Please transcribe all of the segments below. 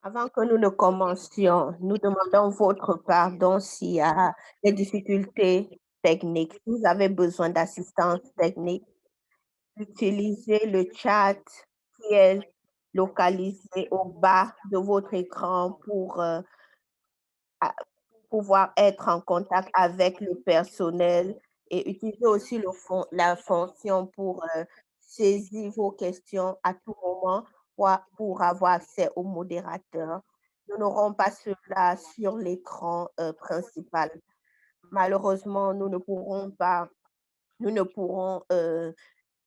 Avant que nous ne commencions, nous demandons votre pardon s'il y a des difficultés techniques. Si vous avez besoin d'assistance technique, utilisez le chat qui est localisé au bas de votre écran pour pouvoir être en contact avec le personnel et utilisez aussi la fonction pour saisir vos questions à tout moment pour avoir accès au modérateur. Nous n'aurons pas cela sur l'écran principal. Malheureusement, nous ne pourrons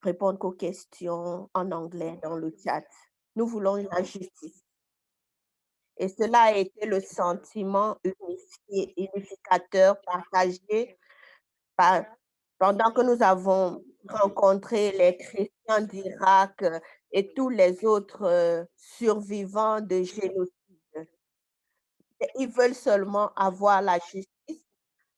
répondre qu'aux questions en anglais dans le chat. Nous voulons la justice. Et cela a été le sentiment unificateur partagé par pendant que nous avons rencontré les chrétiens d'Irak et tous les autres, survivants de génocide. Ils veulent seulement avoir la justice,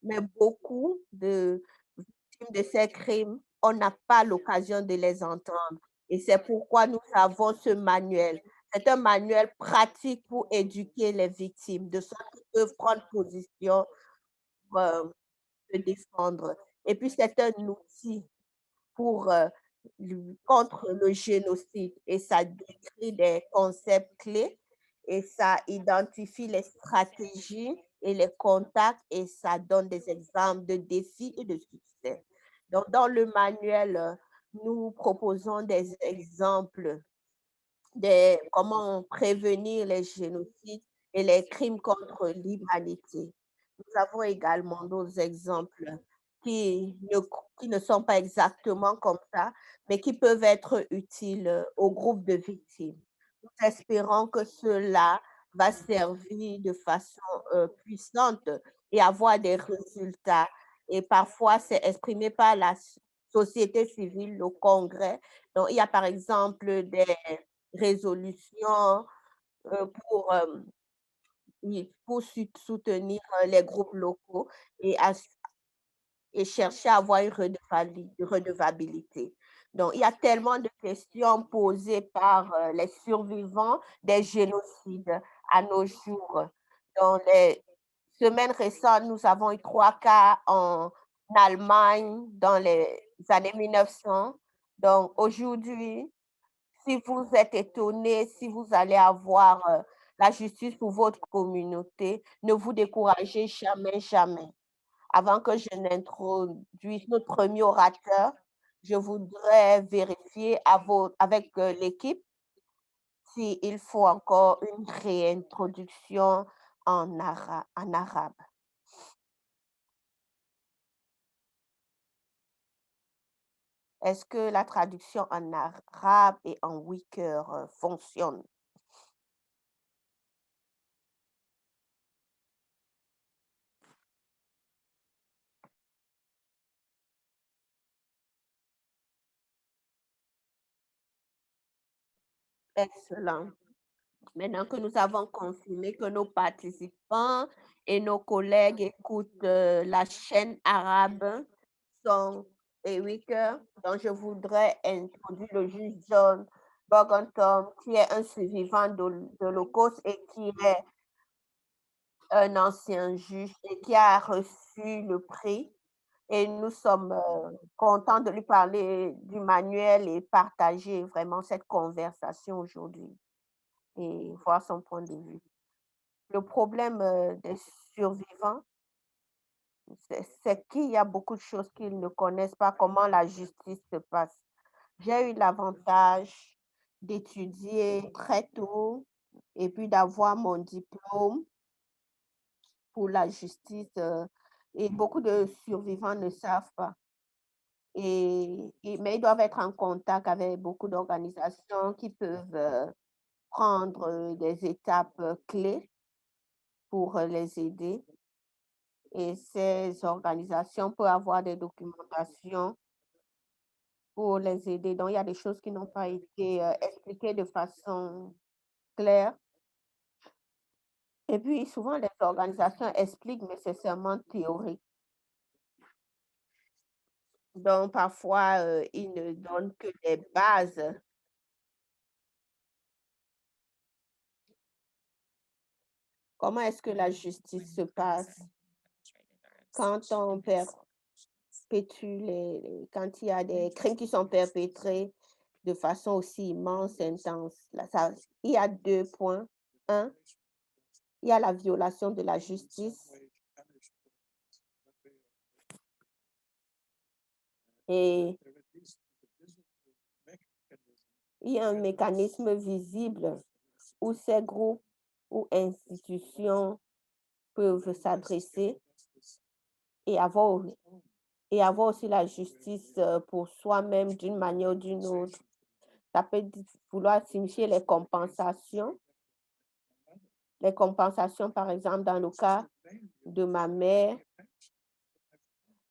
mais beaucoup de victimes de ces crimes, on n'a pas l'occasion de les entendre et c'est pourquoi nous avons ce manuel. C'est un manuel pratique pour éduquer les victimes, de sorte qu'ils peuvent prendre position pour, se défendre et puis c'est un outil pour, contre le génocide et ça décrit des concepts clés et ça identifie les stratégies et les contacts et ça donne des exemples de défis et de succès. Donc, dans le manuel, nous proposons des exemples de comment prévenir les génocides et les crimes contre l'humanité. Nous avons également d'autres exemples qui ne, qui ne sont pas exactement comme ça, mais qui peuvent être utiles au groupe de victimes. Nous espérons que cela va servir de façon puissante et avoir des résultats. Et parfois, c'est exprimé par la société civile, le Congrès. Donc, il y a par exemple des résolutions pour, oui, pour soutenir les groupes locaux et, et chercher à avoir une redevabilité. Donc, il y a tellement de questions posées par les survivants des génocides à nos jours. Dans les semaines récentes, nous avons eu 3 cas en Allemagne dans les années 1900. Donc, aujourd'hui, si vous êtes étonné, si vous allez avoir la justice pour votre communauté, ne vous découragez jamais, jamais. Avant que je n'introduise notre premier orateur, je voudrais vérifier avec l'équipe s'il faut encore une réintroduction en arabe. Est-ce que la traduction en arabe et en wicker fonctionne? Excellent. Maintenant que nous avons confirmé que nos participants et nos collègues écoutent la chaîne arabe, son et Wicker, donc je voudrais introduire le juge John Bogantom, qui est un survivant de l'Holocauste et qui est un ancien juge et qui a reçu le prix. Et nous sommes contents de lui parler du manuel et partager vraiment cette conversation aujourd'hui et voir son point de vue. Le problème, des survivants, c'est qu'il y a beaucoup de choses qu'ils ne connaissent pas, comment la justice se passe. J'ai eu l'avantage d'étudier très tôt et puis d'avoir mon diplôme pour la justice, et beaucoup de survivants ne savent pas mais ils doivent être en contact avec beaucoup d'organisations qui peuvent, prendre, des étapes, clés pour, les aider. Et ces organisations peuvent avoir des documentations pour les aider. Donc, il y a des choses qui n'ont pas été expliquées de façon claire. Et puis, souvent, les organisations expliquent, mais c'est seulement théorique. Donc, parfois, ils ne donnent que des bases. Comment est-ce que la justice se passe quand on perpétue quand il y a des crimes qui sont perpétrés de façon aussi immense, intense? Là, il y a 2 points. Un, il y a la violation de la justice et il y a un mécanisme visible où ces groupes ou institutions peuvent s'adresser et avoir aussi la justice, pour soi-même d'une manière ou d'une autre. Ça peut vouloir signifier les compensations, par exemple, dans le cas de ma mère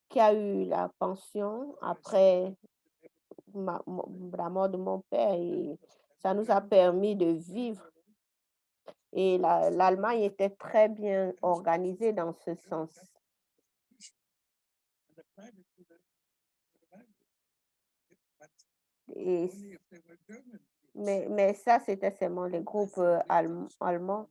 qui a eu la pension après la mort de mon père et ça nous a permis de vivre. Et l'Allemagne était très bien organisée dans ce sens. Et mais ça, c'était seulement les groupes, allemands.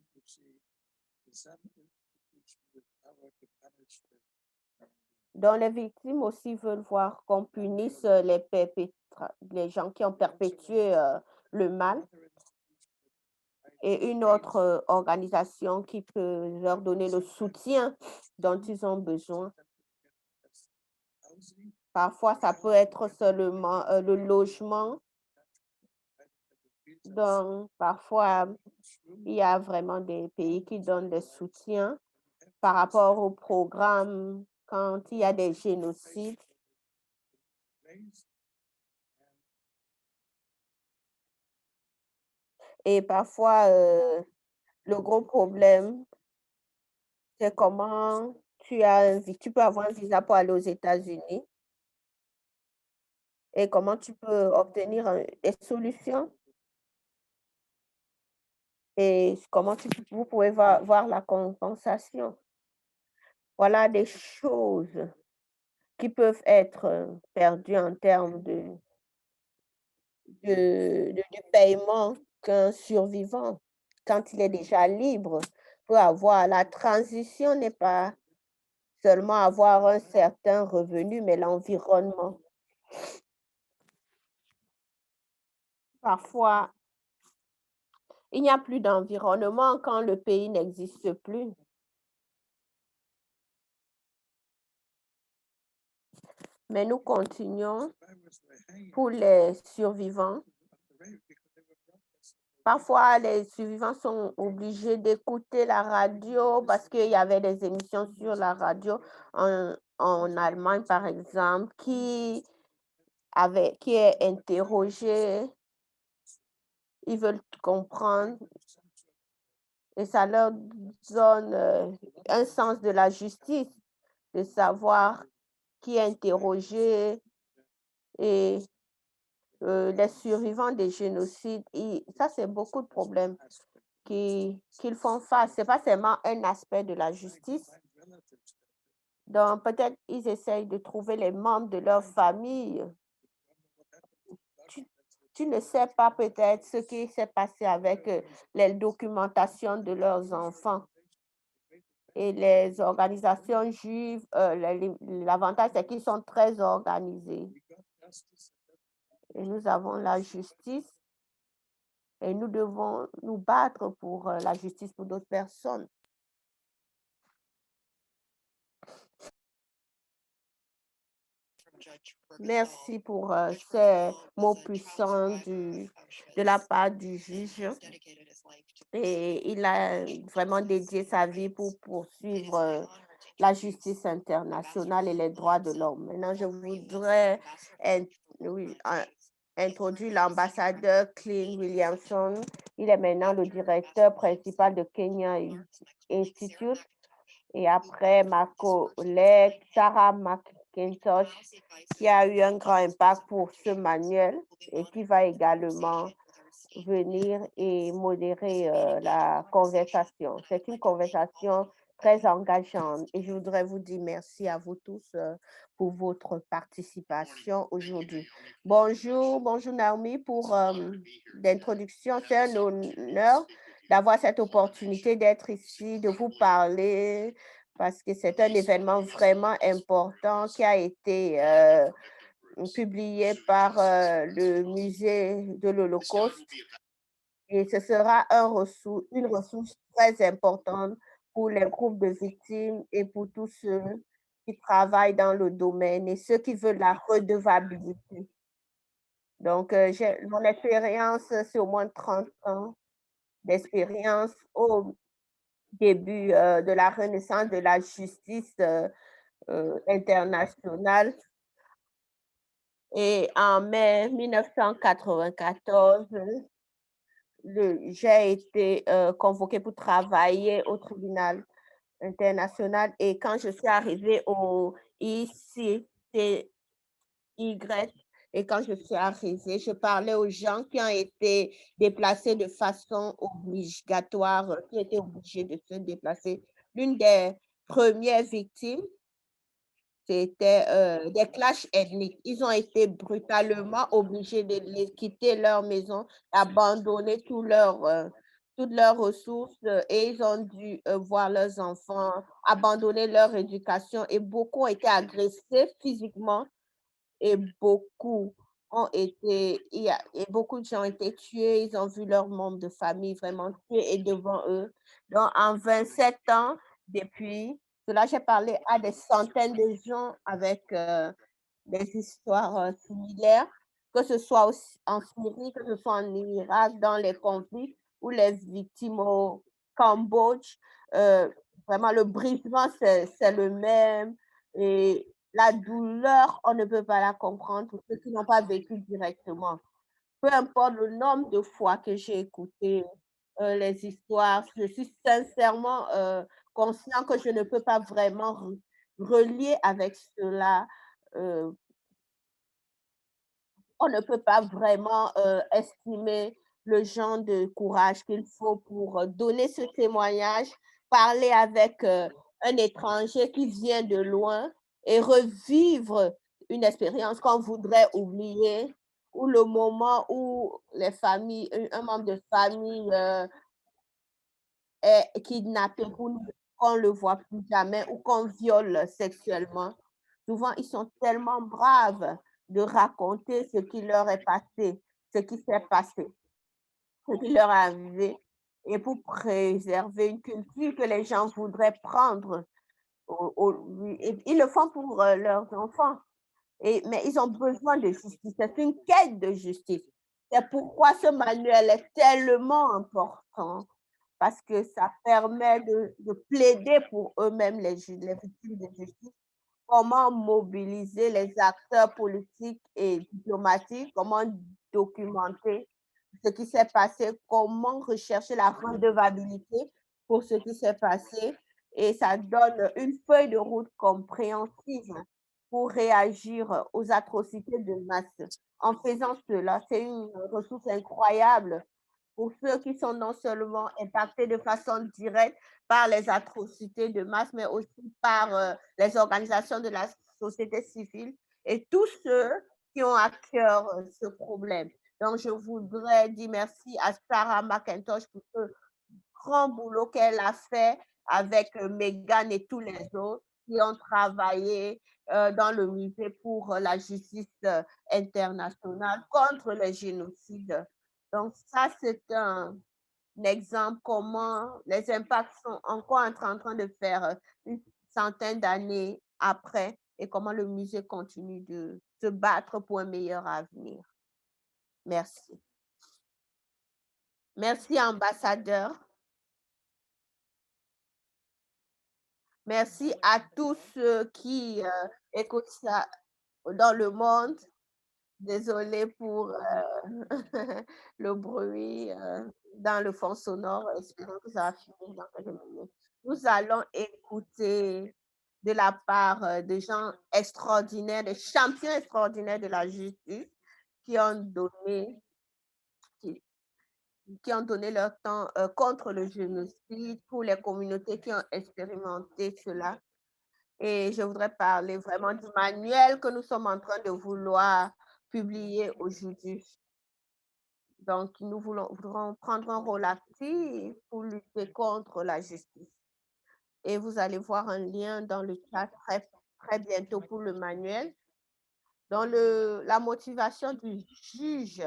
Dont les victimes aussi veulent voir qu'on punisse, les gens qui ont perpétué, le mal et une autre, organisation qui peut leur donner le soutien dont ils ont besoin. Parfois, ça peut être seulement, le logement. Donc parfois, il y a vraiment des pays qui donnent des soutiens par rapport au programme quand il y a des génocides. Et parfois, le gros problème, c'est comment tu peux avoir un visa pour aller aux États-Unis et comment tu peux obtenir, des solutions et comment vous pouvez voir la compensation. Voilà des choses qui peuvent être, perdues en termes de paiement qu'un survivant, quand il est déjà libre, peut avoir. La transition n'est pas seulement avoir un certain revenu, mais l'environnement. Parfois, il n'y a plus d'environnement quand le pays n'existe plus. Mais nous continuons pour les survivants. Parfois, les survivants sont obligés d'écouter la radio parce qu'il y avait des émissions sur la radio en Allemagne, par exemple, qui est interrogé. Ils veulent comprendre et ça leur donne, un sens de la justice, de savoir qui est interrogé et les survivants des génocides. Ça, c'est beaucoup de problèmes qu'ils font face. Ce n'est pas seulement un aspect de la justice. Donc, peut-être ils essayent de trouver les membres de leur famille. Tu, tu ne sais pas peut-être ce qui s'est passé avec les documentations de leurs enfants. Et les organisations juives, l'avantage, c'est qu'ils sont très organisés. Et nous avons la justice et nous devons nous battre pour la justice pour d'autres personnes. Merci pour ces mots puissants de la part du juge. Et il a vraiment dédié sa vie pour poursuivre la justice internationale et les droits de l'homme. Maintenant, je voudrais oui, introduire l'ambassadeur Clint Williamson. Il est maintenant le directeur principal de Kenya Institute. Et après, ma collègue Sarah McIntosh, qui a eu un grand impact pour ce manuel et qui va également venir et modérer la conversation. C'est une conversation très engageante et je voudrais vous dire merci à vous tous pour votre participation aujourd'hui. Bonjour Naomi pour l'introduction. C'est un honneur d'avoir cette opportunité d'être ici, de vous parler, parce que c'est un événement vraiment important qui a été publié par le musée de l'Holocauste et ce sera une ressource très importante pour les groupes de victimes et pour tous ceux qui travaillent dans le domaine et ceux qui veulent la redevabilité. Donc, mon expérience, c'est au moins 30 ans d'expérience au début de la renaissance de la justice internationale. Et en mai 1994, j'ai été convoquée pour travailler au tribunal international. Et quand je suis arrivée au ICTY, et quand je suis arrivée, je parlais aux gens qui ont été déplacés de façon obligatoire, qui étaient obligés de se déplacer. L'une des premières victimes, c'était des clashs ethniques. Ils ont été brutalement obligés de quitter leur maison, abandonner toutes leurs ressources et ils ont dû voir leurs enfants, abandonner leur éducation et beaucoup ont été agressés physiquement et beaucoup de gens ont été tués, ils ont vu leurs membres de famille vraiment tués et devant eux. Donc en 27 ans depuis cela, j'ai parlé à des centaines de gens avec, des histoires, similaires, que ce soit en Syrie, que ce soit en Irak, dans les conflits ou les victimes au Cambodge. Heu, Vraiment le brisement, c'est le même et la douleur, on ne peut pas la comprendre pour ceux qui n'ont pas vécu directement. Peu importe le nombre de fois que j'ai écouté, les histoires, je suis sincèrement, conscient que je ne peux pas vraiment relier avec cela, heu on ne peut pas vraiment, estimer le genre de courage qu'il faut pour, donner ce témoignage, parler avec, un étranger qui vient de loin et revivre une expérience qu'on voudrait oublier ou le moment où les familles un membre de famille, est kidnappé pour qu'on le voit plus jamais ou qu'on viole sexuellement. Souvent, ils sont tellement braves de raconter ce qui leur est passé, ce qui s'est passé, ce qui leur est arrivé et pour préserver une culture que les gens voudraient prendre oui, et ils le font pour, leurs enfants mais ils ont besoin de justice. C'est une quête de justice. C'est pourquoi ce manuel est tellement important parce que ça permet de plaider pour eux-mêmes les victimes de justice, comment mobiliser les acteurs politiques et diplomatiques, comment documenter ce qui s'est passé, comment rechercher la redevabilité pour ce qui s'est passé et ça donne une feuille de route compréhensive pour réagir aux atrocités de masse. En faisant cela, c'est une ressource incroyable pour ceux qui sont non seulement impactés de façon directe par les atrocités de masse, mais aussi par les organisations de la société civile et tous ceux qui ont à cœur ce problème. Donc, je voudrais dire merci à Sarah McIntosh pour ce grand boulot qu'elle a fait avec Megan et tous les autres qui ont travaillé dans le musée pour la justice internationale contre le génocide. Donc ça, c'est un exemple comment les impacts sont encore en train de faire une centaine d'années après et comment le musée continue de se battre pour un meilleur avenir. Merci. Merci, ambassadeur. Merci à tous ceux qui écoutent ça dans le monde. Désolée pour le bruit dans le fond sonore. Espérons que ça va finir dans quelques minutes. Nous allons écouter de la part de gens extraordinaires, des champions extraordinaires de la justice qui ont donné, qui, qui ont donné leur temps contre le génocide pour les communautés qui ont expérimenté cela. Et je voudrais parler vraiment du manuel que nous sommes en train de vouloir publier aujourd'hui. Donc, nous voudrons prendre un rôle actif pour lutter contre la justice. Et vous allez voir un lien dans le chat très bientôt pour le manuel. Dans la motivation du juge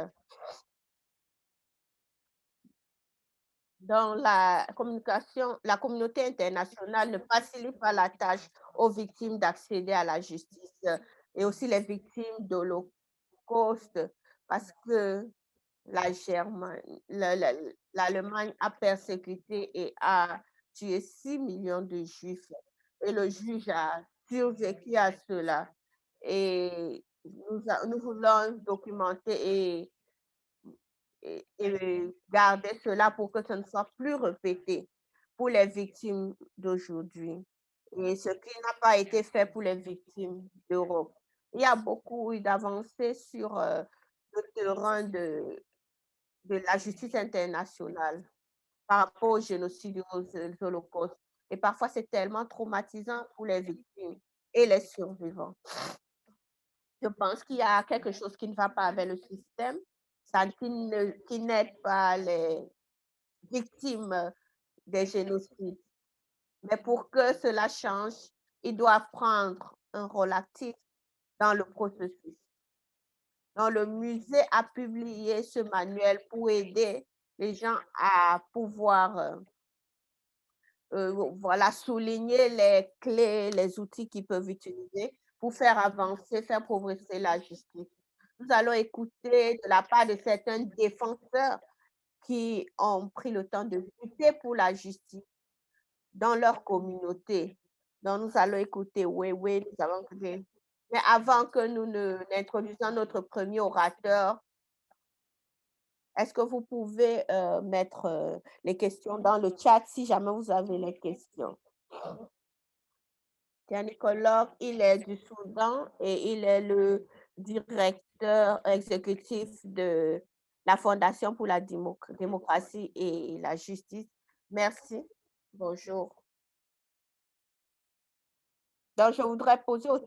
dans la communication, la communauté internationale ne facilite pas la tâche aux victimes d'accéder à la justice et aussi les victimes d'Holocauste parce que l'Allemagne a persécuté et a tué 6 millions de Juifs et le juge a survécu à cela. Et nous voulons documenter et garder cela pour que ce ne soit plus répété pour les victimes d'aujourd'hui et ce qui n'a pas été fait pour les victimes d'Europe. Il y a beaucoup eu d'avancées sur le terrain de la justice internationale par rapport au génocide et aux holocaustes. Et parfois, c'est tellement traumatisant pour les victimes et les survivants. Je pense qu'il y a quelque chose qui ne va pas avec le système, ça qui n'aide pas les victimes des génocides. Mais pour que cela change, ils doivent prendre un rôle actif dans le processus. Donc, le musée a publié ce manuel pour aider les gens à pouvoir voilà, souligner les clés, les outils qu'ils peuvent utiliser pour faire avancer, faire progresser la justice. Nous allons écouter de la part de certains défenseurs qui ont pris le temps de lutter pour la justice dans leur communauté. Donc, nous allons écouter Wewe, nous allons écouter. Mais avant que nous n'introduisions notre premier orateur, est-ce que vous pouvez mettre les questions dans le chat si jamais vous avez les questions? Gynécologue, il est du Soudan et il est le directeur exécutif de la Fondation pour la démocratie et la justice. Merci. Bonjour. Donc, je voudrais poser aussi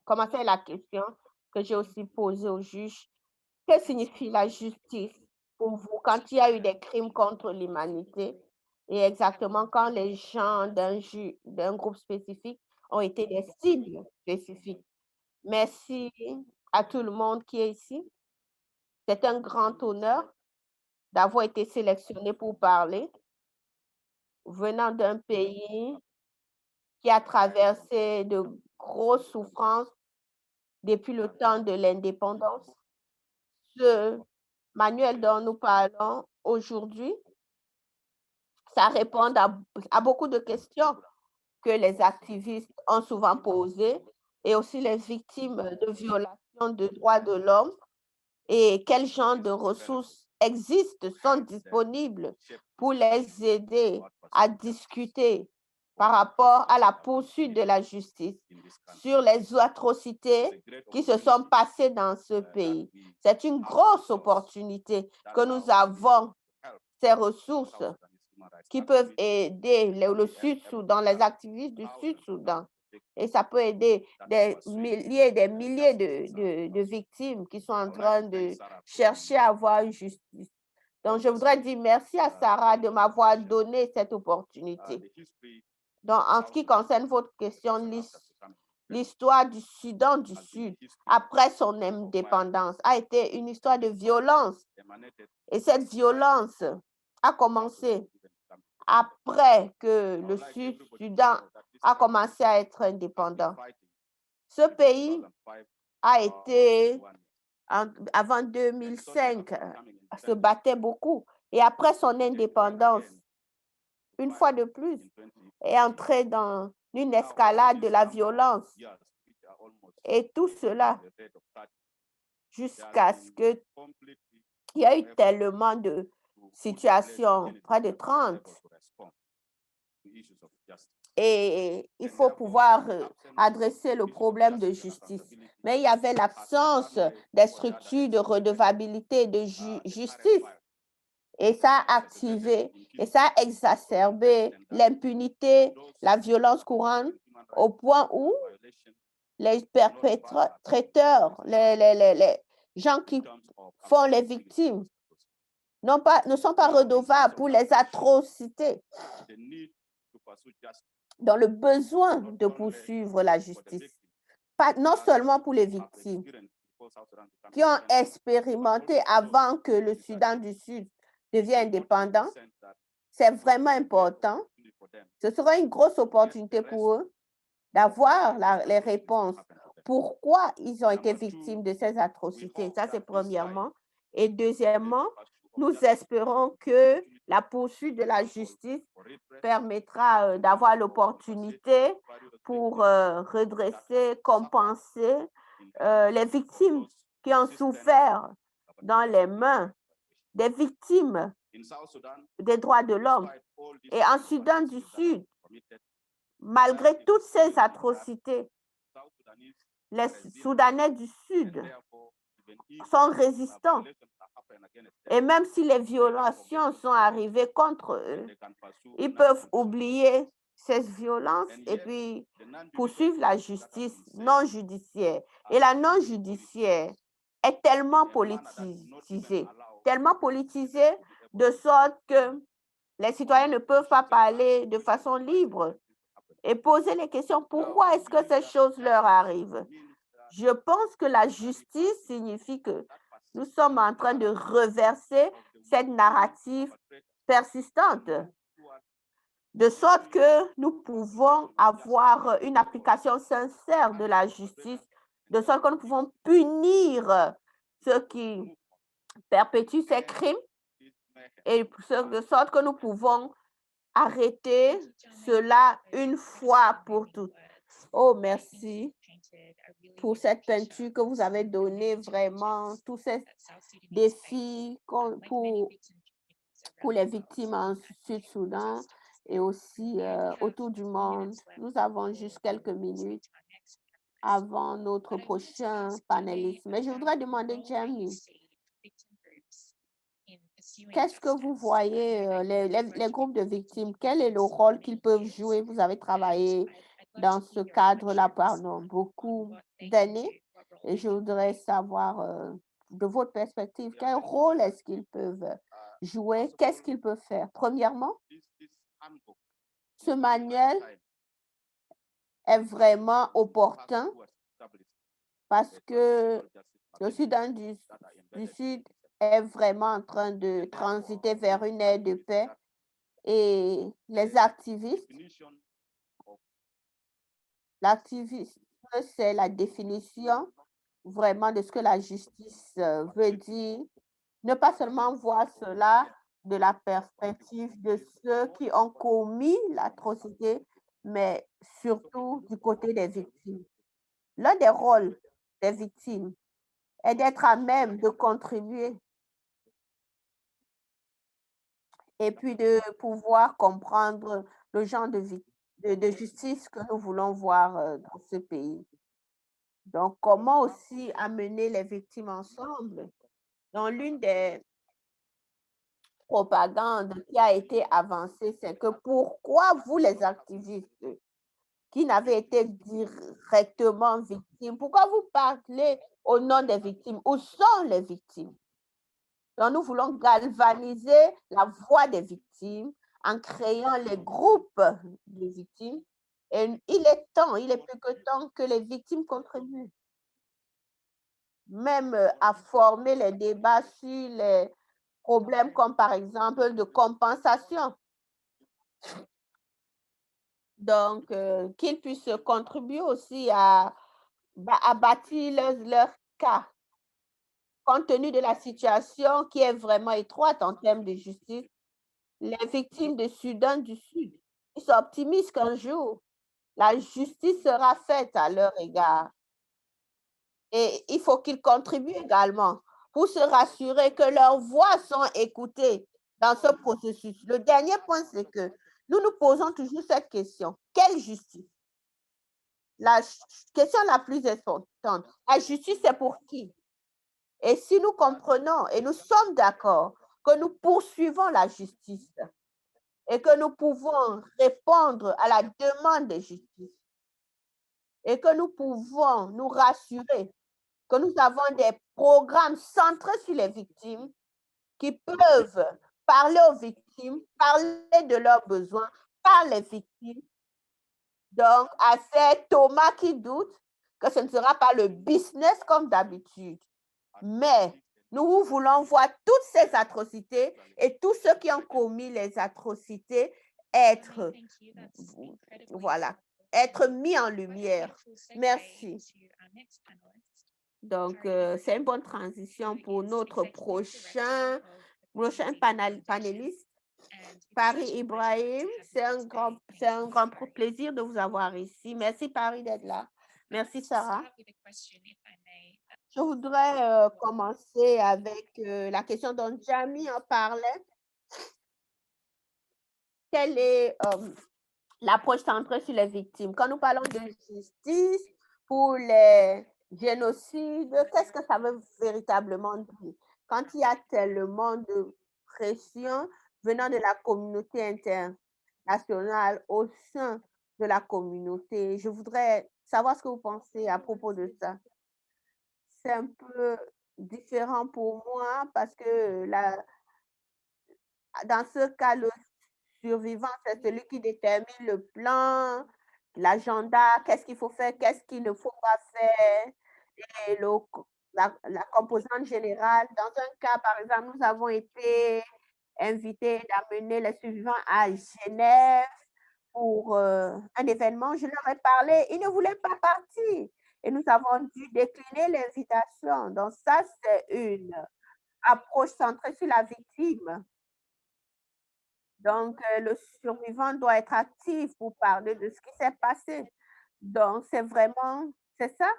commencer la question que j'ai aussi posée au juge. Que signifie la justice pour vous quand il y a eu des crimes contre l'humanité et exactement quand les gens d'un groupe spécifique ont été des cibles spécifiques? Merci à tout le monde qui est ici. C'est un grand honneur d'avoir été sélectionné pour parler, venant d'un pays qui a traversé de grosses souffrances depuis le temps de l'indépendance. Ce manuel dont nous parlons aujourd'hui, ça répond à beaucoup de questions que les activistes ont souvent posées et aussi les victimes de violations de droits de l'homme et quel genre de ressources existent, sont disponibles pour les aider à discuter par rapport à la poursuite de la justice sur les atrocités qui se sont passées dans ce pays. C'est une grosse opportunité que nous avons, ces ressources qui peuvent aider le Sud-Soudan, les activistes du Sud-Soudan. Et ça peut aider des milliers de victimes qui sont en train de chercher à avoir une justice. Donc, je voudrais dire merci à Sarah de m'avoir donné cette opportunité. Donc, en ce qui concerne votre question, l'histoire du Soudan du Sud, après son indépendance, a été une histoire de violence. Et cette violence a commencé après que le Sud-Soudan a commencé à être indépendant. Ce pays a été, avant 2005, se battait beaucoup. Et après son indépendance, une fois de plus, est entré dans une escalade de la violence. Et tout cela jusqu'à ce qu'il y a eu tellement de situations, près de 30. Et il faut pouvoir adresser le problème de justice. Mais il y avait l'absence des structures de redevabilité et de justice. Et ça a activé et ça a exacerbé l'impunité, la violence courante au point où les perpétrateurs, les gens qui font les victimes ne sont pas redevables pour les atrocités, dans le besoin de poursuivre la justice. Non seulement pour les victimes qui ont expérimenté avant que le Soudan du Sud devienne indépendant, c'est vraiment important. Ce sera une grosse opportunité pour eux d'avoir les réponses. Pourquoi ils ont été victimes de ces atrocités? Ça, c'est premièrement. Et deuxièmement, nous espérons que la poursuite de la justice permettra d'avoir l'opportunité pour redresser, compenser les victimes qui ont souffert dans les mains des victimes des droits de l'homme. Et en Soudan du Sud, malgré toutes ces atrocités, les Soudanais du Sud sont résistants. Et même si les violations sont arrivées contre eux, ils peuvent oublier ces violences et puis poursuivre la justice non judiciaire. Et la non judiciaire est tellement politisée de sorte que les citoyens ne peuvent pas parler de façon libre et poser les questions. Pourquoi est-ce que ces choses leur arrivent? Je pense que la justice signifie que nous sommes en train de reverser cette narrative persistante, de sorte que nous pouvons avoir une application sincère de la justice, de sorte que nous pouvons punir ceux qui perpétuent ces crimes et de sorte que nous pouvons arrêter cela une fois pour toutes. Oh, merci pour cette peinture que vous avez donnée, vraiment, tous ces défis pour les victimes en Sud-Soudan et aussi autour du monde. Nous avons juste quelques minutes avant notre prochain panéliste. Mais je voudrais demander, Jamie, qu'est-ce que vous voyez, les groupes de victimes, quel est le rôle qu'ils peuvent jouer? Vous avez travaillé dans ce cadre-là pendant beaucoup d'années et je voudrais savoir de votre perspective, quel rôle est-ce qu'ils peuvent jouer? Qu'est-ce qu'ils peuvent faire? Premièrement, ce manuel est vraiment opportun parce que le Soudan du Sud est vraiment en train de transiter vers une ère de paix et les activistes, l'activisme, c'est la définition vraiment de ce que la justice veut dire. Ne pas seulement voir cela de la perspective de ceux qui ont commis l'atrocité, mais surtout du côté des victimes. L'un des rôles des victimes est d'être à même de contribuer et puis de pouvoir comprendre le genre de justice que nous voulons voir dans ce pays. Donc, comment aussi amener les victimes ensemble? Dans l'une des propagandes qui a été avancée, c'est que pourquoi vous, les activistes, qui n'avez été directement victimes, pourquoi vous parlez au nom des victimes? Où sont les victimes? Donc, nous voulons galvaniser la voix des victimes en créant les groupes de victimes. Et il est plus que temps que les victimes contribuent. Même à former les débats sur les problèmes comme par exemple de compensation. Donc, qu'ils puissent contribuer aussi à bâtir leur cas, compte tenu de la situation qui est vraiment étroite en termes de justice. Les victimes de Soudan du Sud, ils sont optimistes qu'un jour, la justice sera faite à leur égard. Et il faut qu'ils contribuent également pour se rassurer que leurs voix sont écoutées dans ce processus. Le dernier point, c'est que nous nous posons toujours cette question. Quelle justice? La question la plus importante. La justice, c'est pour qui? Et si nous comprenons et nous sommes d'accord que nous poursuivons la justice et que nous pouvons répondre à la demande de justice et que nous pouvons nous rassurer que nous avons des programmes centrés sur les victimes, qui peuvent parler aux victimes, parler de leurs besoins par les victimes. Donc, à ces Thomas qui doutent que ce ne sera pas le business comme d'habitude, mais nous voulons voir toutes ces atrocités et tous ceux qui ont commis les atrocités être, voilà, être mis en lumière. Merci. Donc, c'est une bonne transition pour notre prochain panéliste, Paris Ibrahim. C'est un grand plaisir de vous avoir ici. Merci, Paris, d'être là. Merci, Sarah. Je voudrais commencer avec la question dont Jamie en parlait. Quelle est l'approche centrée sur les victimes? Quand nous parlons de justice pour les génocides, qu'est-ce que ça veut véritablement dire? Quand il y a tellement de pression venant de la communauté internationale au sein de la communauté, je voudrais savoir ce que vous pensez à propos de ça. C'est un peu différent pour moi parce que dans ce cas, le survivant, c'est celui qui détermine le plan, l'agenda, qu'est-ce qu'il faut faire, qu'est-ce qu'il ne faut pas faire, et la composante générale. Dans un cas, par exemple, nous avons été invités d'amener les survivants à Genève pour un événement. Je leur ai parlé, ils ne voulaient pas partir. Et nous avons dû décliner l'invitation. Donc ça, c'est une approche centrée sur la victime. Donc, le survivant doit être actif pour parler de ce qui s'est passé. Donc, c'est ça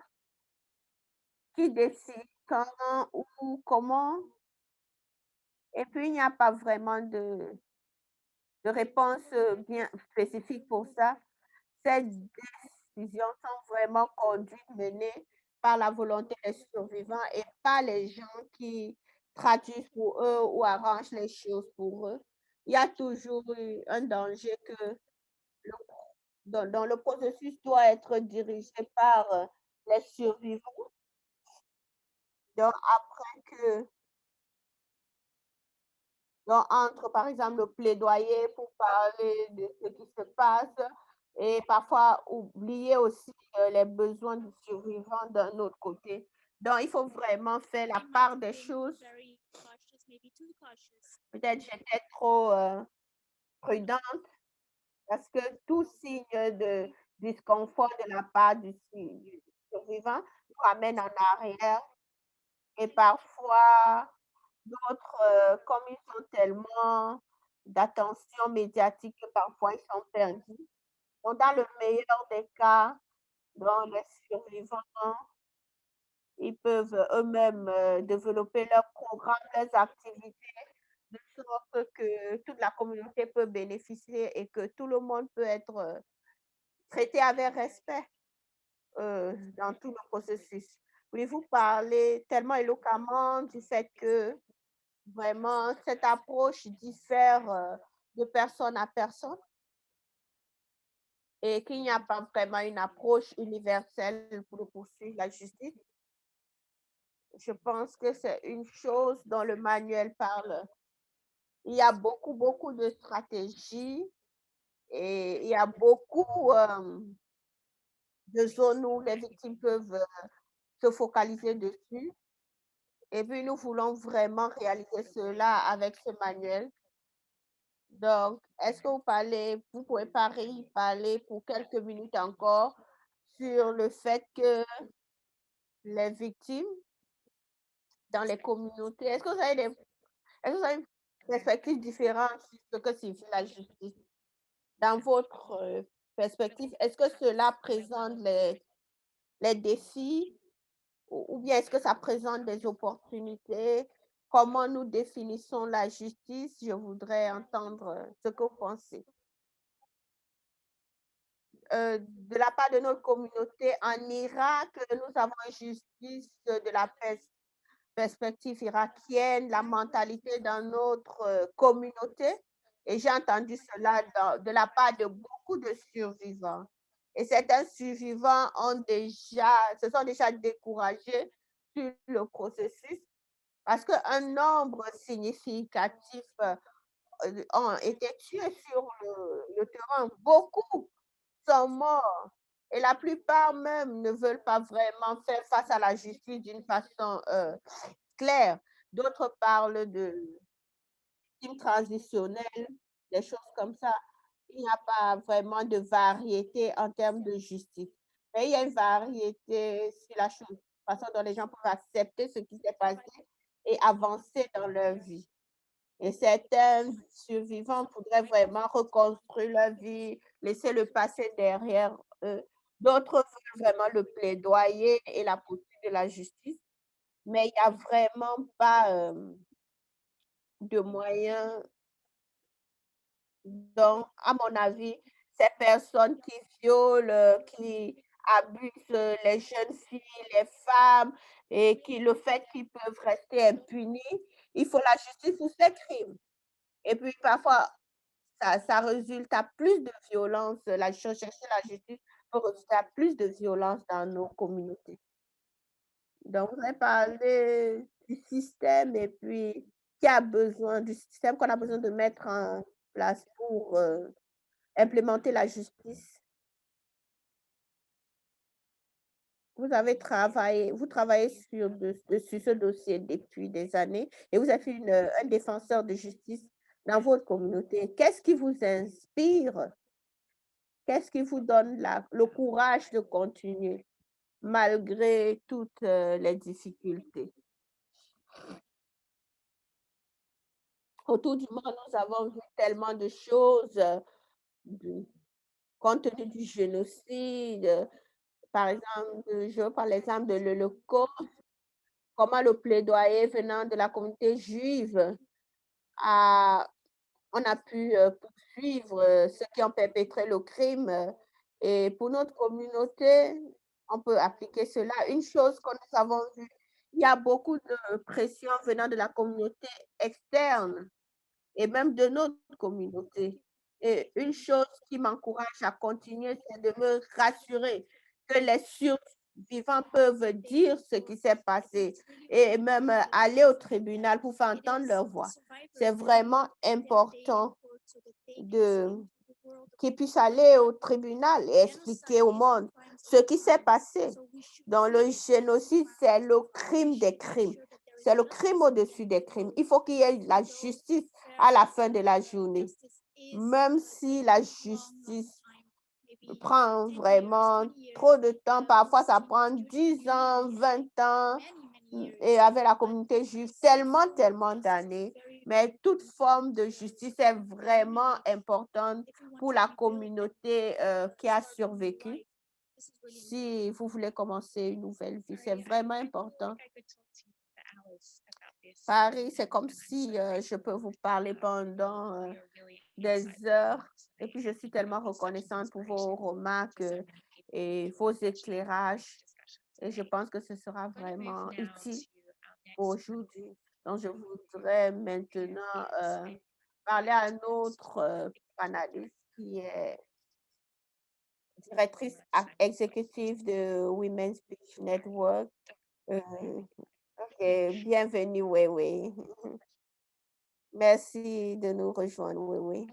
qui décide quand ou comment. Et puis, il n'y a pas vraiment de réponse bien spécifique pour ça. Ces décisions sont vraiment conduites, menées par la volonté des survivants et pas les gens qui traduisent pour eux ou arrangent les choses pour eux. Il y a toujours eu un danger que dont le processus doit être dirigé par les survivants. Donc, après que, donc, entre par exemple le plaidoyer pour parler de ce qui se passe et parfois oublier aussi les besoins du survivant d'un autre côté. Donc, il faut vraiment faire la part des choses. Peut-être j'étais trop prudente parce que tout signe de disconfort de la part du survivant nous ramène en arrière. Et parfois, d'autres, comme ils ont tellement d'attention médiatique que parfois ils sont perdus. Donc, dans le meilleur des cas, dans les survivants, ils peuvent eux-mêmes développer leurs programmes, leurs activités, de sorte que toute la communauté peut bénéficier et que tout le monde peut être traité avec respect dans tout le processus. Voulez-vous parler tellement éloquemment du fait que vraiment cette approche diffère de personne à personne et qu'il n'y a pas vraiment une approche universelle pour poursuivre la justice? Je pense que c'est une chose dont le manuel parle. Il y a beaucoup de stratégies et il y a beaucoup de zones où les victimes peuvent se focaliser dessus. Et puis, nous voulons vraiment réaliser cela avec ce manuel. Donc, est-ce que vous pouvez parler pour quelques minutes encore sur le fait que les victimes dans les communautés, est-ce que vous avez une perspective différente sur ce que signifie la justice? Dans votre perspective, est-ce que cela présente les défis ou bien est-ce que ça présente des opportunités? Comment nous définissons la justice? Je voudrais entendre ce que vous pensez. De la part de notre communauté en Irak, nous avons une justice de la perspective irakienne, la mentalité dans notre communauté. Et j'ai entendu cela de la part de beaucoup de survivants. Et certains survivants se sont déjà découragés sur le processus parce qu'un nombre significatif ont été tués sur le terrain. Beaucoup sont morts et la plupart même ne veulent pas vraiment faire face à la justice d'une façon claire. D'autres parlent de crimes transitionnels, des choses comme ça. Il n'y a pas vraiment de variété en termes de justice. Mais il y a une variété sur la chose, façon dont les gens peuvent accepter ce qui s'est passé et avancer dans leur vie. Et certains survivants voudraient vraiment reconstruire leur vie, laisser le passé derrière eux. D'autres veulent vraiment le plaidoyer et la poursuite de la justice, mais il n'y a vraiment pas de moyens. Donc, à mon avis, ces personnes qui violent, qui abusent les jeunes filles, les femmes, et qui le fait qu'ils peuvent rester impunis, il faut la justice pour ces crimes. Et puis parfois, ça résulte à plus de violence. Chercher la justice peut résulter à plus de violence dans nos communautés. Donc, on va parler du système et puis qui a besoin du système qu'on a besoin de mettre en place pour implémenter la justice. Vous travaillez sur ce dossier depuis des années et vous êtes un défenseur de justice dans votre communauté. Qu'est-ce qui vous inspire? Qu'est-ce qui vous donne le courage de continuer malgré toutes les difficultés? Autour du monde, nous avons vu tellement de choses, du compte tenu du génocide. Par exemple, je prends l'exemple de l'Holocauste, comment le plaidoyer venant de la communauté juive a on a pu, poursuivre, ceux qui ont perpétré le crime, et pour notre communauté, on peut appliquer cela. Une chose que nous avons vue, il y a beaucoup de pression venant de la communauté externe et même de notre communauté. Et une chose qui m'encourage à continuer, c'est de me rassurer que les survivants peuvent dire ce qui s'est passé et même aller au tribunal pour faire entendre leur voix. C'est vraiment important de qu'ils puissent aller au tribunal et expliquer au monde ce qui s'est passé. Dans le génocide, c'est le crime des crimes. C'est le crime au-dessus des crimes. Il faut qu'il y ait la justice à la fin de la journée. Même si la justice prend vraiment trop de temps, parfois ça prend 10 ans, 20 ans, et avec la communauté juive, tellement d'années. Mais toute forme de justice est vraiment importante pour la communauté qui a survécu. Si vous voulez commencer une nouvelle vie, c'est vraiment important. Paris, c'est comme si je peux vous parler pendant des heures. Et puis, je suis tellement reconnaissante pour vos remarques et vos éclairages. Et je pense que ce sera vraiment utile aujourd'hui. Donc, je voudrais maintenant parler à un autre panéliste qui est directrice exécutive de Women's Speech Network. Euh, ok, bienvenue, oui, oui. Merci de nous rejoindre, oui, oui.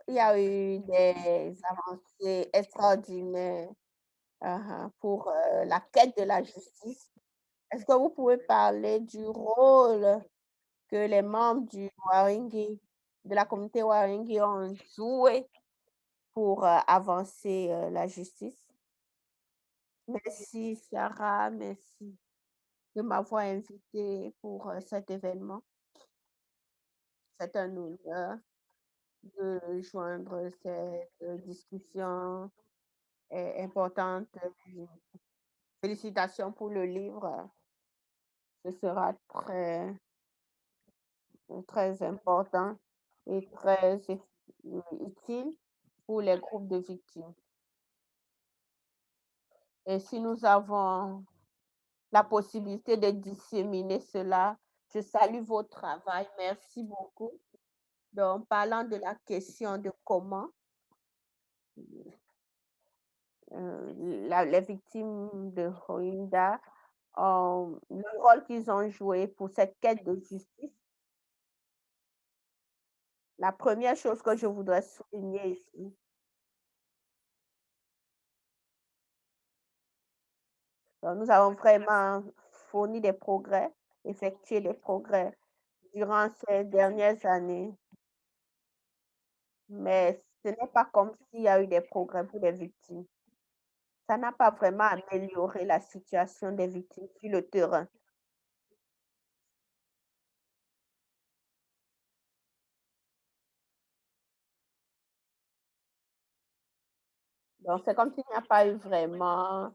Il y a eu des avancées extraordinaires pour la quête de la justice. Est-ce que vous pouvez parler du rôle que les membres du Waringi, de la communauté Waringi ont joué pour avancer la justice? Merci Sarah, merci de m'avoir invité pour cet événement. C'est un honneur de joindre cette discussion importante. Félicitations pour le livre. Ce sera très important et très utile pour les groupes de victimes. Et si nous avons la possibilité de disséminer cela, je salue votre travail. Merci beaucoup. Donc, parlant de la question de comment les victimes de Rohingya, le rôle qu'ils ont joué pour cette quête de justice. La première chose que je voudrais souligner ici, nous avons vraiment fourni des progrès, effectué des progrès durant ces dernières années, mais ce n'est pas comme s'il y a eu des progrès pour les victimes. Ça n'a pas vraiment amélioré la situation des victimes sur le terrain. Donc, c'est comme s'il n'y a pas eu vraiment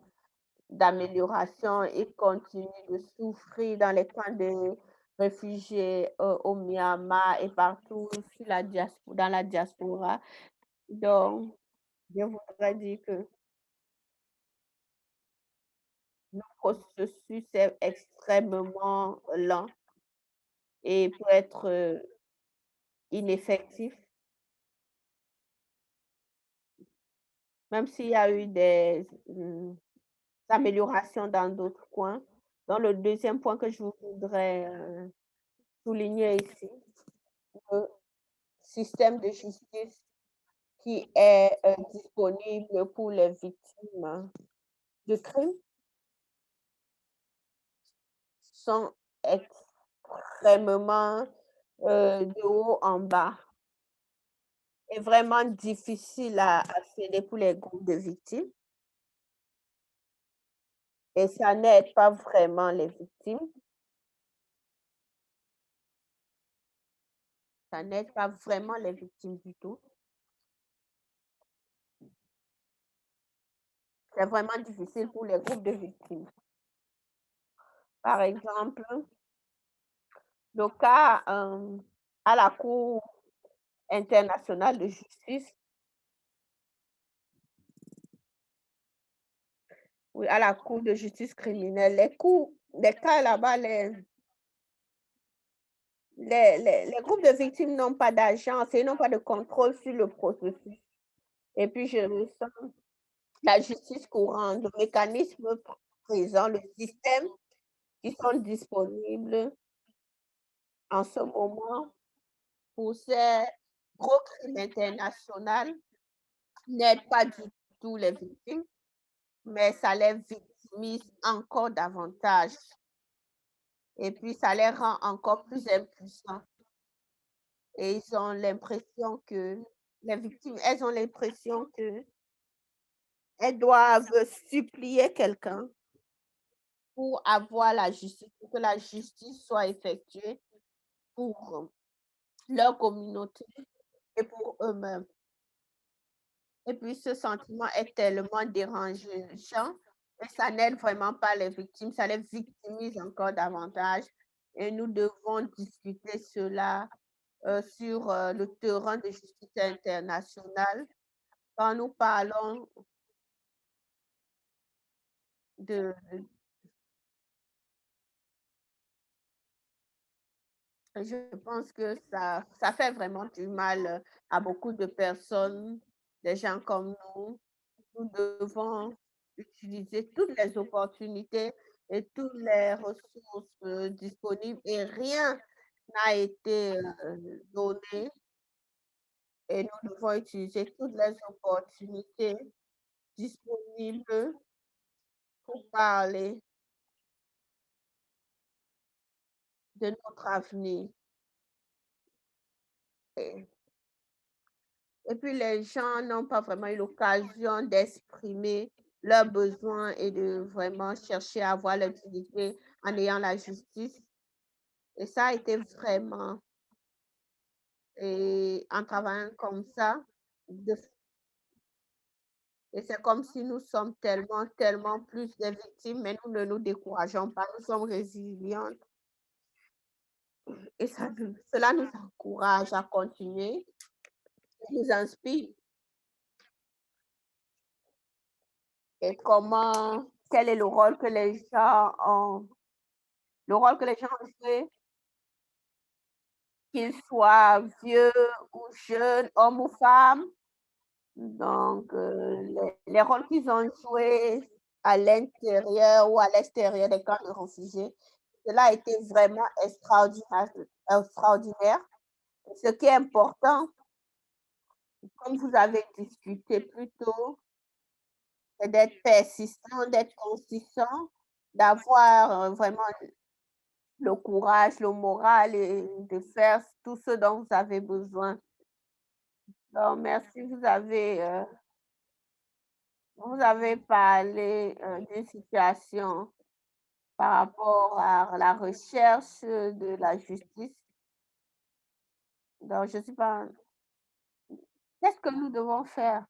d'amélioration. Ils continuent de souffrir dans les camps de réfugiés au Myanmar et partout dans la diaspora. Donc, je voudrais dire que le processus est extrêmement lent et peut être ineffectif, même s'il y a eu des améliorations dans d'autres coins. Donc, le deuxième point que je voudrais souligner ici, le système de justice qui est disponible pour les victimes de crimes sont extrêmement de haut en bas et vraiment difficile à accéder pour les groupes de victimes et ça n'aide pas vraiment les victimes. Ça n'aide pas vraiment les victimes du tout. C'est vraiment difficile pour les groupes de victimes. Par exemple, le cas à la Cour internationale de justice, oui, à la Cour de justice criminelle, les cas là-bas, les groupes de victimes n'ont pas d'agence et n'ont pas de contrôle sur le processus. Et puis, je ressens la justice courante, le mécanisme présent, le système qui sont disponibles en ce moment pour ces gros crimes internationaux n'aident pas du tout les victimes, mais ça les victimise encore davantage. Et puis, ça les rend encore plus impuissants. Et ils ont l'impression que, les victimes, elles ont l'impression que elles doivent supplier quelqu'un pour avoir la justice, pour que la justice soit effectuée pour leur communauté et pour eux-mêmes. Et puis ce sentiment est tellement dérangeant et ça n'aide vraiment pas les victimes, ça les victimise encore davantage. Et nous devons discuter cela sur le terrain de justice internationale quand nous parlons de, je pense que ça fait vraiment du mal à beaucoup de personnes, des gens comme nous. Nous devons utiliser toutes les opportunités et toutes les ressources disponibles et rien n'a été donné et nous devons utiliser toutes les opportunités disponibles pour parler de notre avenir. Et, et puis les gens n'ont pas vraiment eu l'occasion d'exprimer leurs besoins et de vraiment chercher à avoir leur dignité en ayant la justice. Et ça a été vraiment, et en travaillant comme ça, de et c'est comme si nous sommes tellement, tellement plus des victimes, mais nous ne nous décourageons pas, nous sommes résilientes et cela nous encourage à continuer, nous inspire. Et quel est le rôle que les gens ont, le rôle que les gens ont joué, qu'ils soient vieux ou jeunes, hommes ou femmes, Donc, les rôles qu'ils ont joués à l'intérieur ou à l'extérieur des camps de réfugiés, cela a été vraiment extraordinaire. Ce qui est important, comme vous avez discuté plus tôt, c'est d'être persistant, d'être consistant, d'avoir vraiment le courage, le moral et de faire tout ce dont vous avez besoin. Donc, merci, vous avez parlé d'une situation par rapport à la recherche de la justice. Donc, je ne sais pas, qu'est-ce que nous devons faire?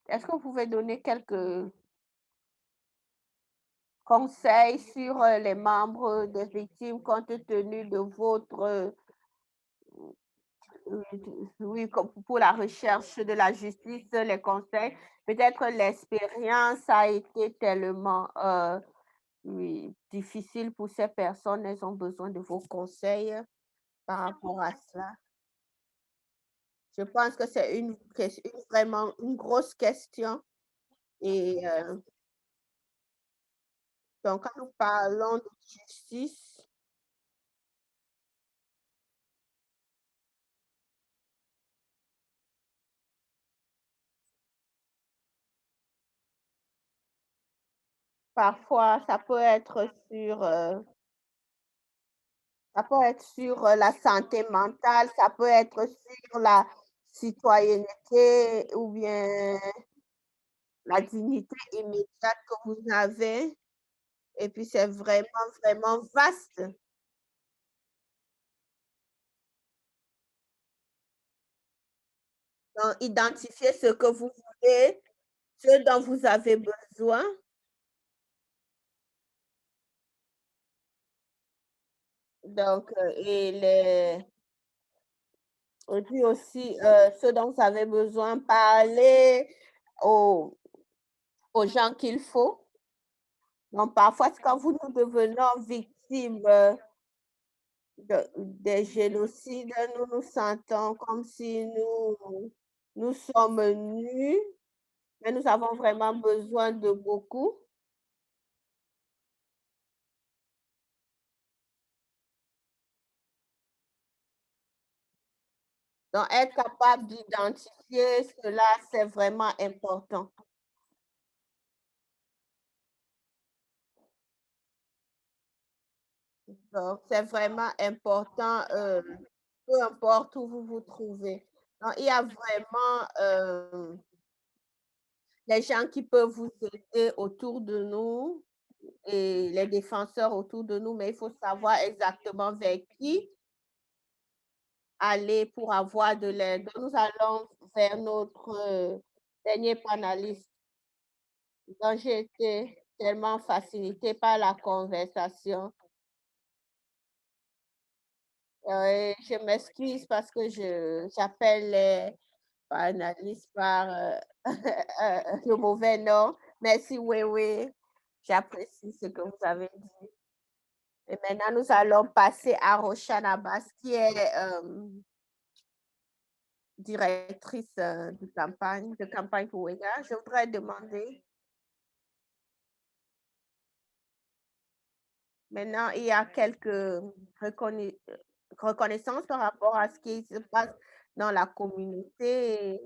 Est-ce que vous pouvez donner quelques conseils sur les membres des victimes compte tenu de votre, oui, comme pour la recherche de la justice, les conseils? Peut-être l'expérience a été tellement oui, difficile pour ces personnes, elles ont besoin de vos conseils par rapport à cela. Je pense que c'est vraiment une grosse question et donc quand nous parlons de justice, parfois ça peut être sur, la santé mentale, ça peut être sur la citoyenneté ou bien la dignité immédiate que vous avez et puis c'est vraiment, vraiment vaste. Donc identifier ce que vous voulez, ce dont vous avez besoin, donc et puis aussi, ce dont vous avez besoin, parler aux gens qu'il faut. Donc parfois, c'est quand nous devenons victimes, des génocides, nous nous sentons comme si nous sommes nus, mais nous avons vraiment besoin de beaucoup. Donc être capable d'identifier cela, c'est vraiment important. Donc c'est vraiment important, peu importe où vous vous trouvez. Donc il y a vraiment, les gens qui peuvent vous aider autour de nous et les défenseurs autour de nous, mais il faut savoir exactement vers qui aller pour avoir de l'aide. Donc, nous allons vers notre dernier panéliste. Donc, j'ai été tellement facilitée par la conversation. Je m'excuse parce que j'appelle les panélistes par le mauvais nom. Merci, oui, oui. J'apprécie ce que vous avez dit. Et maintenant, nous allons passer à Rochane Abbas, qui est directrice de campagne pour WEGA. Je voudrais demander, maintenant, il y a quelques reconna- reconnaissances par rapport à ce qui se passe dans la communauté,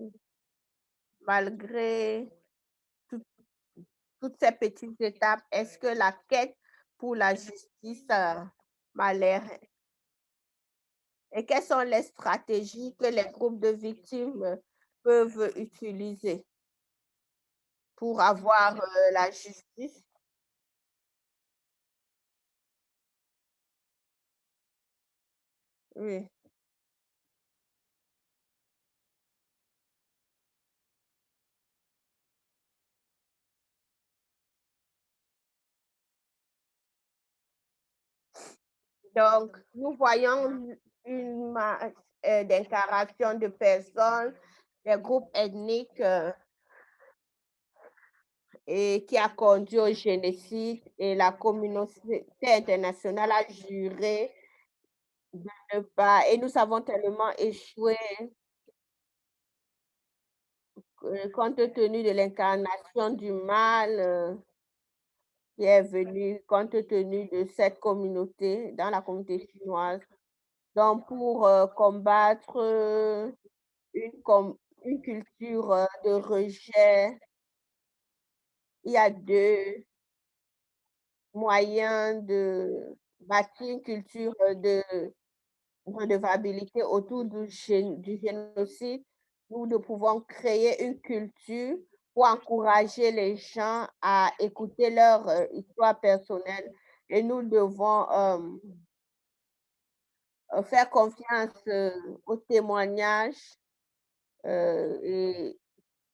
malgré tout- toutes ces petites étapes. Est-ce que la quête pour la justice m'a l'air et quelles sont les stratégies que les groupes de victimes peuvent utiliser pour avoir la justice? Oui. Donc, nous voyons une masse d'incarnation de personnes, des groupes ethniques et qui a conduit au génocide et la communauté internationale a juré de ne pas et nous avons tellement échoué, compte tenu de l'incarnation du mal, qui est venu compte tenu de cette communauté, dans la communauté chinoise. Donc pour, combattre, une com une culture, de rejet, il y a 2 moyens de bâtir une culture, de redevabilité autour du génocide. Nous pouvons créer une culture pour encourager les gens à écouter leur, histoire personnelle et nous devons, faire confiance, aux témoignages, et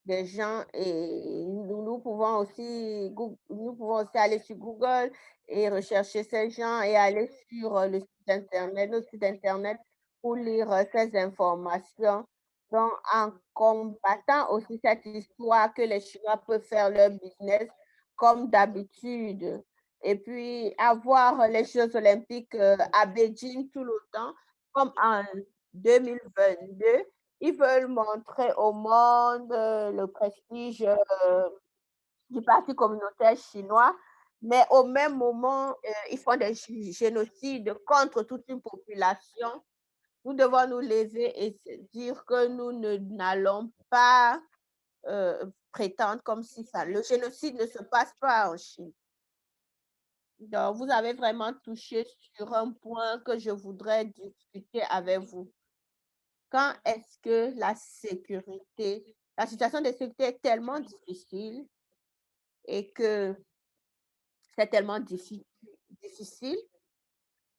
des gens et nous pouvons aussi nous pouvons aussi aller sur Google et rechercher ces gens et aller sur, le site internet notre site internet pour lire, ces informations. Donc en combattant aussi cette histoire que les Chinois peuvent faire leur business comme d'habitude et puis avoir les jeux olympiques, à Beijing tout le temps comme en 2022. Ils veulent montrer au monde, le prestige, du parti communautaire chinois, mais au même moment, ils font des génocides contre toute une population. Nous devons nous lever et se dire que nous n'allons pas, prétendre comme si ça le génocide ne se passe pas en Chine. Donc vous avez vraiment touché sur un point que je voudrais discuter avec vous. Quand est-ce que la situation de sécurité est tellement difficile et que c'est tellement difficile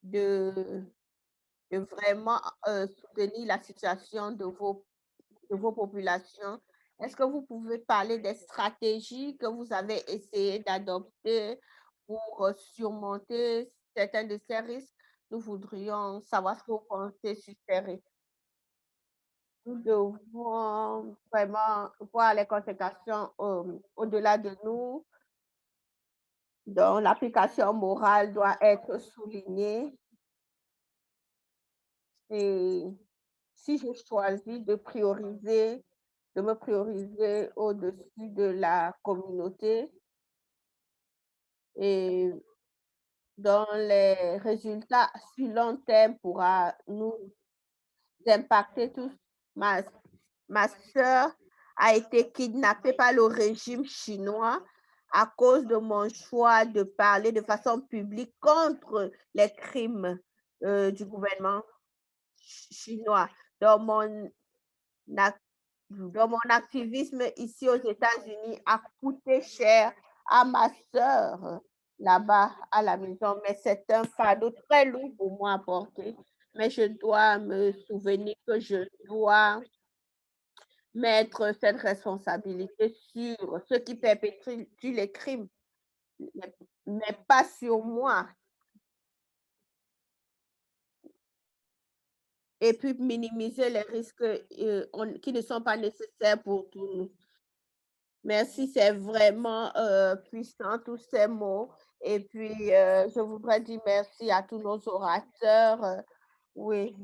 de, de vraiment soutenir la situation de vos populations. Est-ce que vous pouvez parler des stratégies que vous avez essayé d'adopter pour surmonter certains de ces risques? Nous voudrions savoir ce que vous pensez sur ces risques. Nous devons vraiment voir les conséquences, au-delà de nous. Donc, l'application morale doit être soulignée. Et si je choisis de me prioriser au-dessus de la communauté et dont les résultats sur long terme pourra nous impacter tous. Ma, ma sœur a été kidnappée par le régime chinois à cause de mon choix de parler de façon publique contre les crimes, du gouvernement chinois. Dans mon, ac- dans mon activisme ici aux États-Unis a coûté cher à ma sœur là-bas à la maison, mais c'est un fardeau très lourd pour moi à porter. Mais je dois me souvenir que je dois mettre cette responsabilité sur ceux qui perpétuent les crimes, mais pas sur moi. Et puis minimiser les risques qui ne sont pas nécessaires pour tous nous. Merci, c'est vraiment puissant tous ces mots. Et puis, je voudrais dire merci à tous nos orateurs. Oui,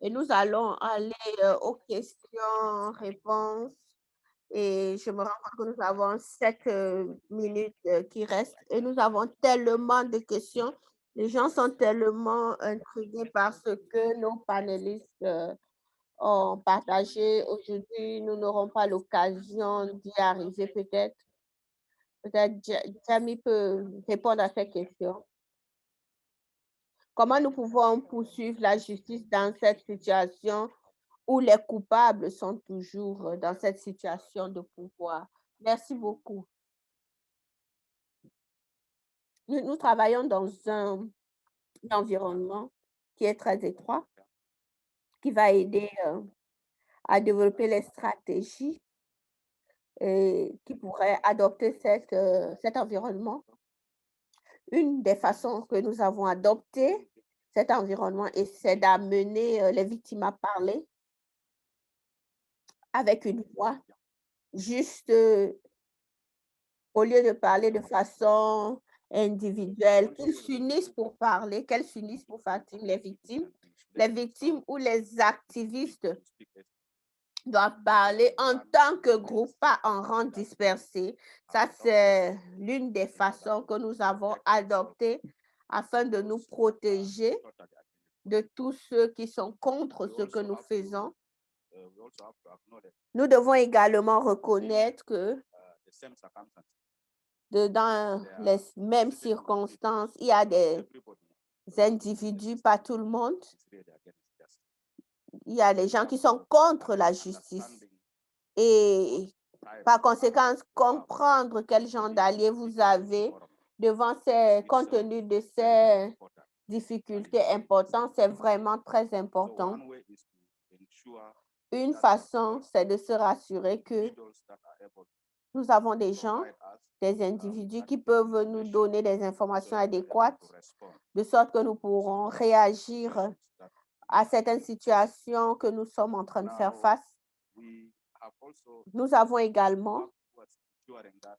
et nous allons aller aux questions-réponses. Et je me rends compte que nous avons 7 minutes qui restent et nous avons tellement de questions. Les gens sont tellement intrigués par ce que nos panélistes ont partagé aujourd'hui. Nous n'aurons pas l'occasion d'y arriver peut-être. Peut-être Jamie peut répondre à ces questions. Comment nous pouvons poursuivre la justice dans cette situation où les coupables sont toujours dans cette situation de pouvoir? Merci beaucoup. Nous travaillons dans un environnement qui est très étroit, qui va aider à développer les stratégies qui pourraient adopter cet environnement. Une des façons que nous avons adopté cet environnement, et c'est d'amener les victimes à parler avec une voix, juste au lieu de parler de façon individuelles, qu'ils s'unissent pour parler, qu'elles s'unissent pour faciliter les victimes ou les activistes doivent parler en tant que groupe, pas en rang dispersé. Ça, c'est l'une des façons que nous avons adoptées afin de nous protéger de tous ceux qui sont contre ce que nous faisons. Nous devons également reconnaître que dans les mêmes circonstances, il y a des individus, pas tout le monde. Il y a des gens qui sont contre la justice. Et par conséquent, comprendre quel genre d'alliés vous avez compte tenu de ces difficultés importantes, c'est vraiment très important. Une façon, c'est de se rassurer que nous avons des gens, des individus qui peuvent nous donner des informations adéquates, de sorte que nous pourrons réagir à certaines situations que nous sommes en train de faire face. Nous avons également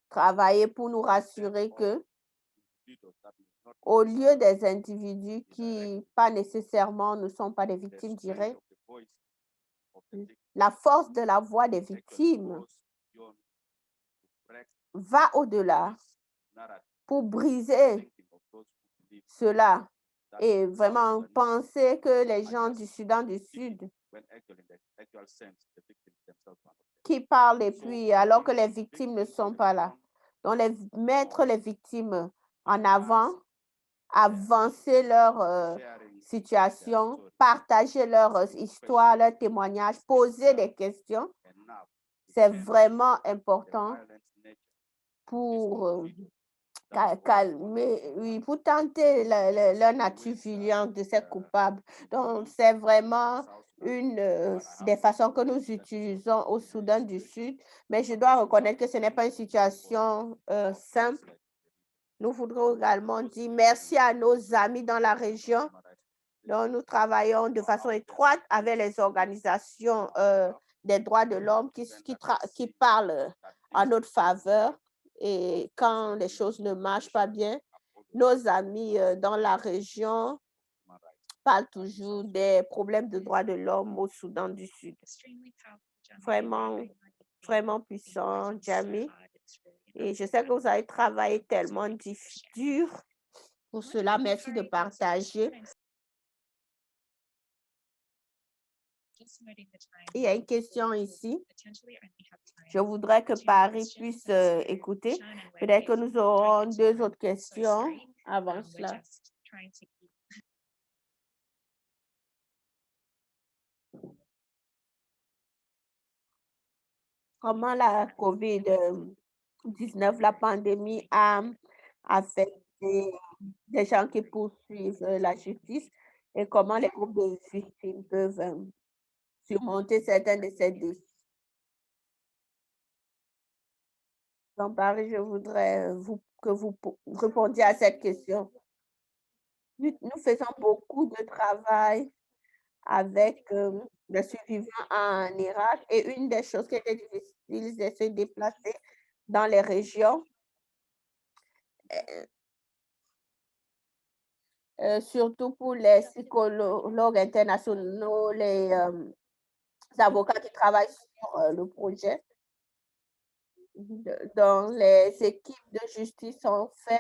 travaillé pour nous rassurer que, au lieu des individus qui, pas nécessairement, ne sont pas des victimes directes, la force de la voix des victimes va au-delà pour briser cela et vraiment penser que les gens du Soudan du Sud qui parlent et puis alors que les victimes ne sont pas là. Donc, mettre les victimes en avant, avancer leur situation, partager leur histoire, leur témoignage, poser des questions, c'est vraiment important pour calmer, oui, pour tenter leur nature violente de ces coupables. Donc, c'est vraiment une des façons que nous utilisons au Soudan du Sud, mais je dois reconnaître que ce n'est pas une situation simple. Nous voudrons également dire merci à nos amis dans la région. Donc, nous travaillons de façon étroite avec les organisations des droits de l'homme qui parlent en notre faveur. Et quand les choses ne marchent pas bien, nos amis dans la région parlent toujours des problèmes de droits de l'homme au Soudan du Sud. Vraiment, vraiment puissant, Jamie. Et je sais que vous avez travaillé tellement dur pour cela. Merci de partager. Il y a une question ici. Je voudrais que Paris puisse écouter. Peut-être que nous aurons deux autres questions avant cela. Comment la COVID-19, la pandémie a affecté les gens qui poursuivent la justice et comment les groupes de victimes peuvent surmonter certains de ces défis. Donc, Paris, je voudrais que vous répondiez à cette question. Nous faisons beaucoup de travail avec les survivants en Irak et une des choses qui était difficile, c'est de se déplacer dans les régions, surtout pour les psychologues internationaux, les avocats qui travaillent sur le projet. Donc, les équipes de justice ont fait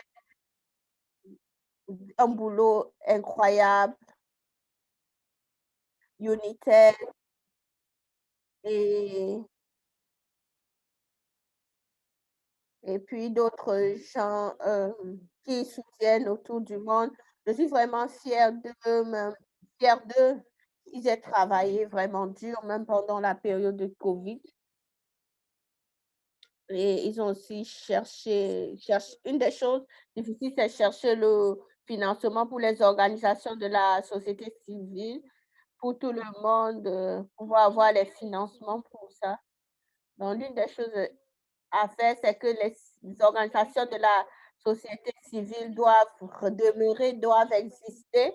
un boulot incroyable, unitaire et puis d'autres gens qui soutiennent autour du monde. Je suis vraiment fière d'eux, fière d'eux. Ils aient travaillé vraiment dur, même pendant la période de COVID. Et ils ont aussi une des choses difficiles, c'est chercher le financement pour les organisations de la société civile, pour tout le monde, pouvoir avoir les financements pour ça. Donc, l'une des choses à faire, c'est que les organisations de la société civile doivent exister.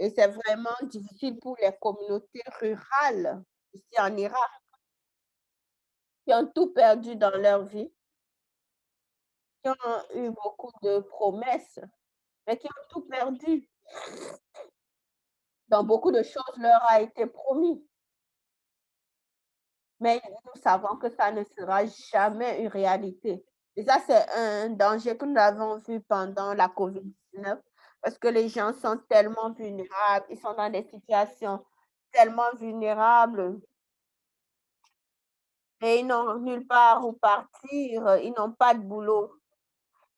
Et c'est vraiment difficile pour les communautés rurales ici en Irak qui ont tout perdu dans leur vie. qui ont eu beaucoup de promesses, mais qui ont tout perdu. Donc beaucoup de choses leur a été promis, mais nous savons que ça ne sera jamais une réalité. Et ça, c'est un danger que nous avons vu pendant la COVID-19 parce que les gens sont tellement vulnérables, ils sont dans des situations tellement vulnérables et ils n'ont nulle part où partir, ils n'ont pas de boulot,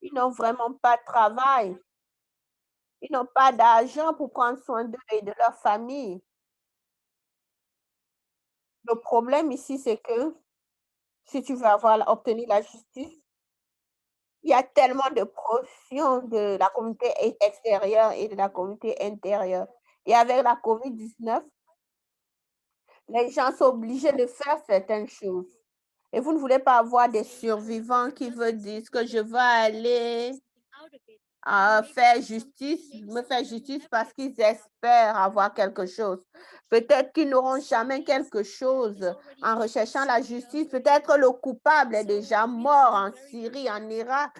ils n'ont vraiment pas de travail, ils n'ont pas d'argent pour prendre soin d'eux et de leur famille. Le problème ici, c'est que si tu veux obtenir la justice, il y a tellement de pression de la communauté extérieure et de la communauté intérieure. Et avec la COVID-19, les gens sont obligés de faire certaines choses. Et vous ne voulez pas avoir des survivants qui veulent dire que je vais aller me faire justice parce qu'ils espèrent avoir quelque chose. Peut-être qu'ils n'auront jamais quelque chose en recherchant la justice. Peut-être le coupable est déjà mort en Syrie, en Irak.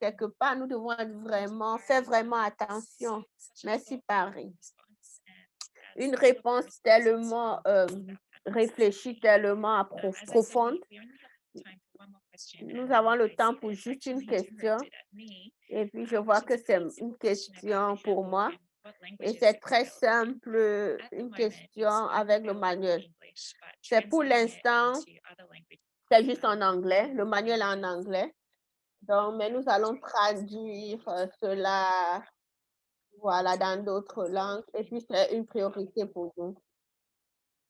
Quelque part, nous devons faire vraiment attention. Merci, Paris. Une réponse tellement réfléchie, tellement profonde. Nous avons le temps pour juste une question. Et puis, je vois que c'est une question pour moi. Et c'est très simple, une question avec le manuel. C'est pour l'instant, c'est juste en anglais. Le manuel est en anglais. Donc, mais nous allons traduire cela, voilà, dans d'autres langues. Et puis, c'est une priorité pour nous.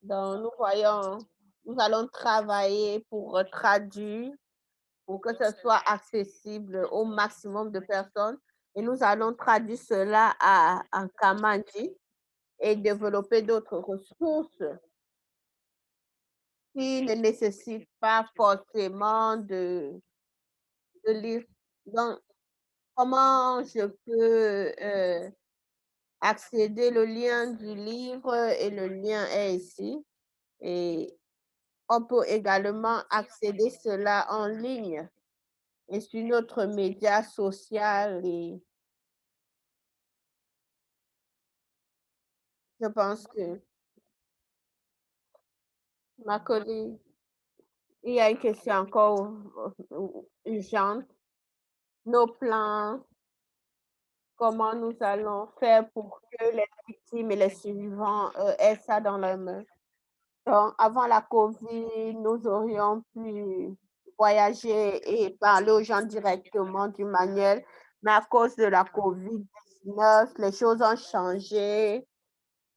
Donc, nous allons travailler pour traduire, pour que ce soit accessible au maximum de personnes. Et nous allons traduire cela en Kamandi et développer d'autres ressources qui ne nécessitent pas forcément de lire. Donc, comment je peux accéder? Le lien du livre et le lien est ici. Et on peut également accéder cela en ligne et sur notre média social. Et je pense que ma collègue, il y a une question encore urgente. Nos plans, comment nous allons faire pour que les victimes et les survivants aient ça dans leurs mains. Donc, avant la COVID, nous aurions pu voyager et parler aux gens directement du manuel, mais à cause de la COVID-19, les choses ont changé.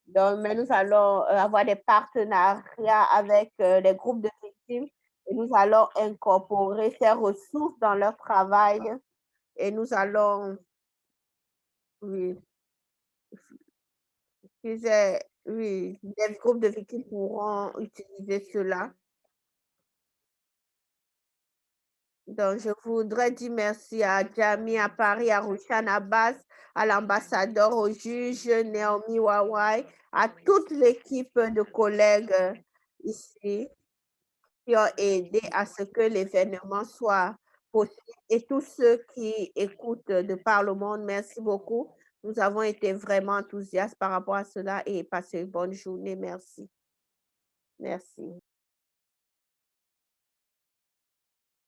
Donc, mais nous allons avoir des partenariats avec les groupes de victimes et nous allons incorporer ces ressources dans leur travail et nous allons, oui, oui, les groupes de victimes pourront utiliser cela. Donc, je voudrais dire merci à Jamie, à Paris, à Rushan Abbas, à l'ambassadeur, au juge Naomi Wawai, à toute l'équipe de collègues ici qui ont aidé à ce que l'événement soit possible et tous ceux qui écoutent de par le monde, merci beaucoup. Nous avons été vraiment enthousiastes par rapport à cela et passez une bonne journée. Merci. Merci.